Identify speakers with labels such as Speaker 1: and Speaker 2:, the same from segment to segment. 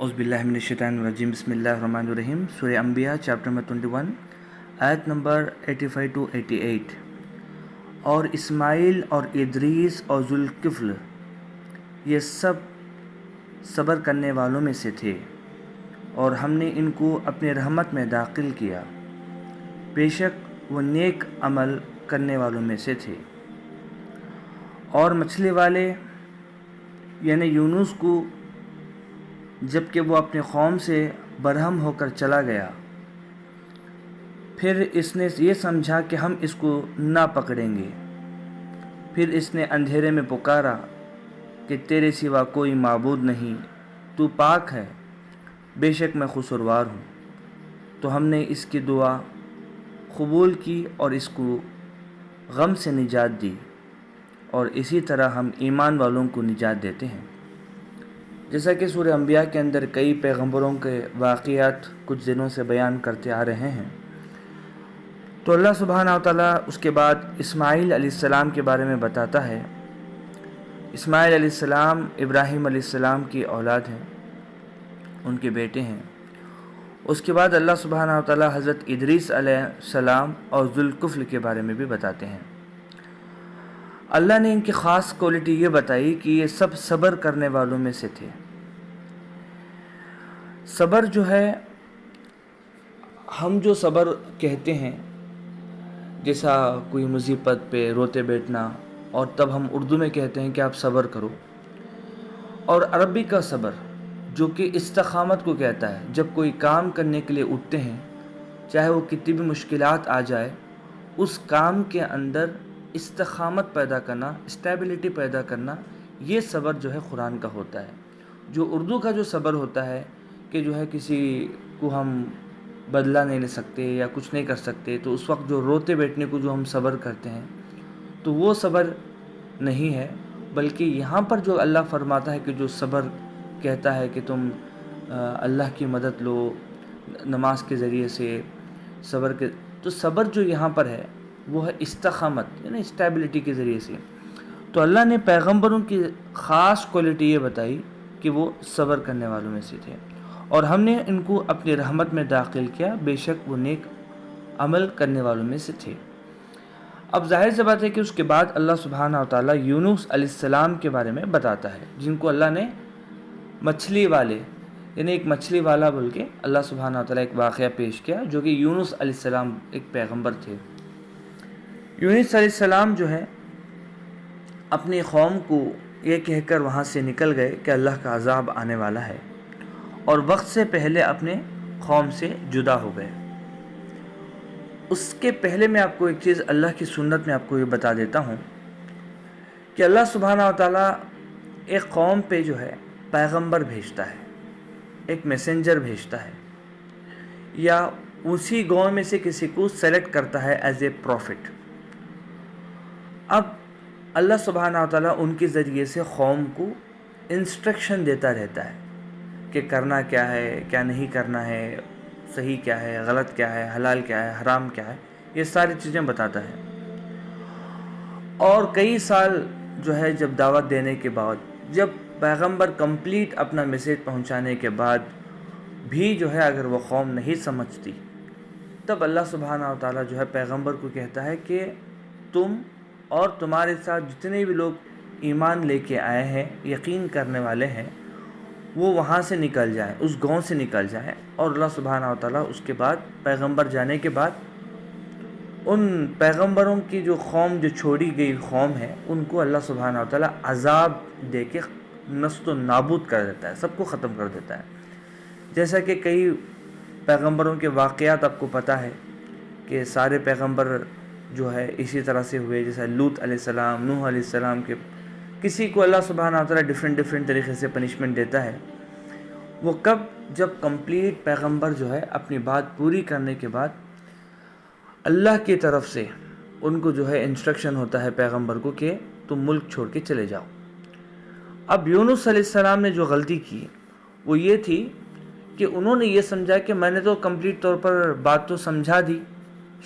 Speaker 1: اعوذ باللہ من الشیطان الرجیم بسم اللہ الرحمن الرحیم سورہ انبیاء چیپٹر نمبر 21 آیت نمبر 85 to 88۔ اور اسماعیل اور ادریس اور ذوالکفل یہ سب صبر کرنے والوں میں سے تھے، اور ہم نے ان کو اپنے رحمت میں داخل کیا، بے شک وہ نیک عمل کرنے والوں میں سے تھے۔ اور مچھلی والے یعنی یونس کو جب کہ وہ اپنے قوم سے برہم ہو کر چلا گیا، پھر اس نے یہ سمجھا کہ ہم اس کو نہ پکڑیں گے، پھر اس نے اندھیرے میں پکارا کہ تیرے سوا کوئی معبود نہیں، تو پاک ہے، بے شک میں قصوروار ہوں۔ تو ہم نے اس کی دعا قبول کی اور اس کو غم سے نجات دی، اور اسی طرح ہم ایمان والوں کو نجات دیتے ہیں۔ جیسا کہ سورہ انبیاء کے اندر کئی پیغمبروں کے واقعات کچھ دنوں سے بیان کرتے آ رہے ہیں، تو اللہ سبحانہ وتعالیٰ اس کے بعد اسماعیل علیہ السلام کے بارے میں بتاتا ہے۔ اسماعیل علیہ السلام ابراہیم علیہ السلام کی اولاد ہیں، ان کے بیٹے ہیں۔ اس کے بعد اللہ سبحانہ وتعالیٰ حضرت ادریس علیہ السلام اور ذوالکفل کے بارے میں بھی بتاتے ہیں۔ اللہ نے ان کی خاص کوالٹی یہ بتائی کہ یہ سب صبر کرنے والوں میں سے تھے۔ صبر جو ہے، ہم جو صبر کہتے ہیں، جیسا کوئی مصیبت پہ روتے بیٹھنا، اور تب ہم اردو میں کہتے ہیں کہ آپ صبر کرو، اور عربی کا صبر جو کہ استقامت کو کہتا ہے، جب کوئی کام کرنے کے لیے اٹھتے ہیں، چاہے وہ کتنی بھی مشکلات آ جائے، اس کام کے اندر استقامت پیدا کرنا، اسٹیبلٹی پیدا کرنا، یہ صبر جو ہے قرآن کا ہوتا ہے۔ جو اردو کا جو صبر ہوتا ہے کہ جو ہے کسی کو ہم بدلہ نہیں لے سکتے یا کچھ نہیں کر سکتے، تو اس وقت جو روتے بیٹھنے کو جو ہم صبر کرتے ہیں، تو وہ صبر نہیں ہے، بلکہ یہاں پر جو اللہ فرماتا ہے کہ جو صبر کہتا ہے کہ تم اللہ کی مدد لو نماز کے ذریعے سے، صبر کے، تو صبر جو یہاں پر ہے وہ ہے استقامت، یعنی اسٹیبلٹی کے ذریعے سے۔ تو اللہ نے پیغمبروں کی خاص کوالٹی یہ بتائی کہ وہ صبر کرنے والوں میں سے تھے، اور ہم نے ان کو اپنی رحمت میں داخل کیا، بے شک وہ نیک عمل کرنے والوں میں سے تھے۔ اب ظاہر سی بات ہے کہ اس کے بعد اللہ سبحانہ وتعالیٰ یونس علیہ السلام کے بارے میں بتاتا ہے، جن کو اللہ نے مچھلی والے، یعنی ایک مچھلی والا بول کے اللہ سبحانہ وتعالیٰ ایک واقعہ پیش کیا، جو کہ یونس علیہ السلام ایک پیغمبر تھے۔ یونس علیہ السلام جو ہے اپنی قوم کو یہ کہہ کر وہاں سے نکل گئے کہ اللہ کا عذاب آنے والا ہے، اور وقت سے پہلے اپنے قوم سے جدا ہو گئے۔ اس کے پہلے میں آپ کو ایک چیز اللہ کی سنت میں آپ کو یہ بتا دیتا ہوں کہ اللہ سبحانہ وتعالیٰ ایک قوم پہ جو ہے پیغمبر بھیجتا ہے، ایک میسنجر بھیجتا ہے، یا اسی گاؤں میں سے کسی کو سلیکٹ کرتا ہے ایز اے پروفٹ۔ اب اللہ سبحانہ وتعالیٰ ان کے ذریعے سے قوم کو انسٹرکشن دیتا رہتا ہے کہ کرنا کیا ہے، کیا نہیں کرنا ہے، صحیح کیا ہے، غلط کیا ہے، حلال کیا ہے، حرام کیا ہے، یہ ساری چیزیں بتاتا ہے۔ اور کئی سال جو ہے جب دعوت دینے کے بعد، جب پیغمبر کمپلیٹ اپنا میسیج پہنچانے کے بعد بھی جو ہے اگر وہ قوم نہیں سمجھتی، تب اللہ سبحانہ وتعالیٰ جو ہے پیغمبر کو کہتا ہے کہ تم اور تمہارے ساتھ جتنے بھی لوگ ایمان لے کے آئے ہیں، یقین کرنے والے ہیں، وہ وہاں سے نکل جائیں، اس گاؤں سے نکل جائیں۔ اور اللہ سبحانہ وتعالیٰ اس کے بعد پیغمبر جانے کے بعد ان پیغمبروں کی جو قوم، جو چھوڑی گئی قوم ہے، ان کو اللہ سبحانہ وتعالیٰ عذاب دے کے نست و نابود کر دیتا ہے، سب کو ختم کر دیتا ہے۔ جیسا کہ کئی پیغمبروں کے واقعات آپ کو پتہ ہے کہ سارے پیغمبر جو ہے اسی طرح سے ہوئے، جیسا لوط علیہ السلام، نوح علیہ السلام کے، کسی کو اللہ سبحانہ وتعالیٰ ڈیفرنٹ طریقے سے پنشمنٹ دیتا ہے۔ وہ کب؟ جب کمپلیٹ پیغمبر جو ہے اپنی بات پوری کرنے کے بعد اللہ کی طرف سے ان کو جو ہے انسٹرکشن ہوتا ہے پیغمبر کو کہ تم ملک چھوڑ کے چلے جاؤ۔ اب یونس علیہ السلام نے جو غلطی کی وہ یہ تھی کہ انہوں نے یہ سمجھا کہ میں نے تو کمپلیٹ طور پر بات تو سمجھا دی،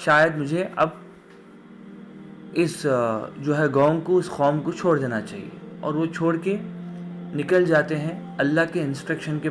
Speaker 1: شاید مجھے اب اس جو ہے گاؤں کو، اس قوم کو چھوڑ دینا چاہیے، اور وہ چھوڑ کے نکل جاتے ہیں اللہ کے انسٹرکشن کے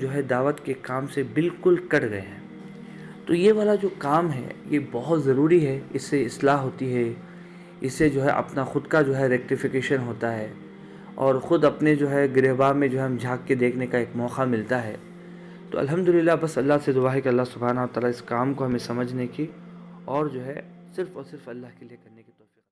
Speaker 1: جو ہے دعوت کے کام سے بالکل کٹ گئے ہیں. تو یہ والا جو کام ہے یہ بہت ضروری ہے. اس سے اصلاح ہوتی ہے, اس سے جو ہے اپنا خود کا جو ہے ریکٹیفیکیشن ہوتا ہے, اور خود اپنے جو ہے گریباں میں جو ہے ہم جھانک کے دیکھنے کا ایک موقع ملتا ہے. تو الحمدللہ بس اللہ سے دعا ہے کہ اللہ سبحانہ و تعالیٰ اس کام کو ہمیں سمجھنے کی اور جو ہے صرف اور صرف اللہ کے لیے کرنے کی